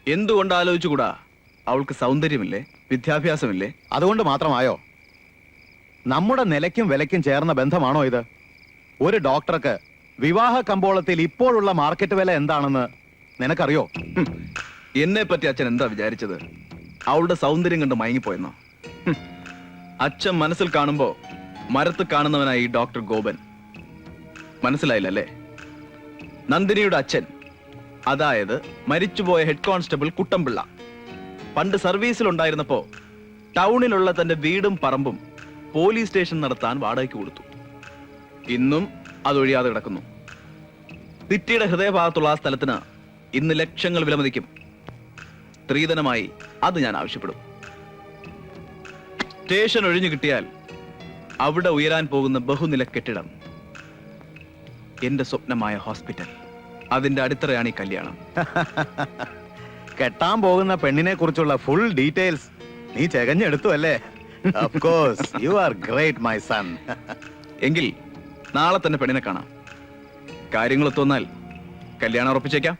എന്തുകൊണ്ട് ആലോചിച്ചുകൂടാ? അവൾക്ക് സൗന്ദര്യമില്ലേ, വിദ്യാഭ്യാസമില്ലേ? അതുകൊണ്ട് മാത്രമായോ? നമ്മുടെ നിലയ്ക്കും വിലയ്ക്കും ചേർന്ന ബന്ധമാണോ ഇത്? ഒരു ഡോക്ടർക്ക് വിവാഹ കമ്പോളത്തിൽ ഇപ്പോഴുള്ള മാർക്കറ്റ് വില എന്താണെന്ന് നിനക്കറിയോ? എന്നെ പറ്റി അച്ഛൻ എന്താ വിചാരിച്ചത്? അവളുടെ സൗന്ദര്യം കണ്ട് മയങ്ങിപ്പോയെന്നോ? അച്ഛൻ മനസ്സിൽ കാണുമ്പോ മരത്ത് കാണുന്നവനായി ഡോക്ടർ ഗോപൻ. മനസ്സിലായില്ലല്ലേ? നന്ദിനിയുടെ അച്ഛൻ, അതായത് മരിച്ചുപോയ ഹെഡ് കോൺസ്റ്റബിൾ കുട്ടമ്പിള്ള, പണ്ട് സർവീസിലുണ്ടായിരുന്നപ്പോ ടൗണിലുള്ള തന്റെ വീടും പറമ്പും പോലീസ് സ്റ്റേഷൻ നടത്താൻ വാടകയ്ക്ക് കൊടുത്തു. ഇന്നും അതൊഴിയാതെ കിടക്കുന്നു. സിറ്റിയുടെ ഹൃദയഭാഗത്തുള്ള ആ സ്ഥലത്തിന് ഇന്ന് ലക്ഷങ്ങൾ വിലമതിക്കും. സ്ത്രീധനമായി അത് ഞാൻ ആവശ്യപ്പെടും. സ്റ്റേഷൻ ഒഴിഞ്ഞു കിട്ടിയാൽ അവിടെ ഉയരാൻ പോകുന്ന ബഹുനില കെട്ടിടം, എന്റെ സ്വപ്നമായ ഹോസ്പിറ്റൽ, അതിന്റെ അടിത്തറയാണ് ഈ കല്യാണം. കെട്ടാൻ പോകുന്ന പെണ്ണിനെ കുറിച്ചുള്ള ഫുൾ ഡീറ്റെയിൽസ് നീ ചകഞ്ഞെടുത്തു അല്ലേ? Of course, you are great my son. എങ്കിൽ നാളെ തന്നെ പെണ്ണിനെ കാണാം. കാര്യങ്ങൾ ഒത്തുവന്നാൽ കല്യാണം ഉറപ്പിച്ചേക്കാം.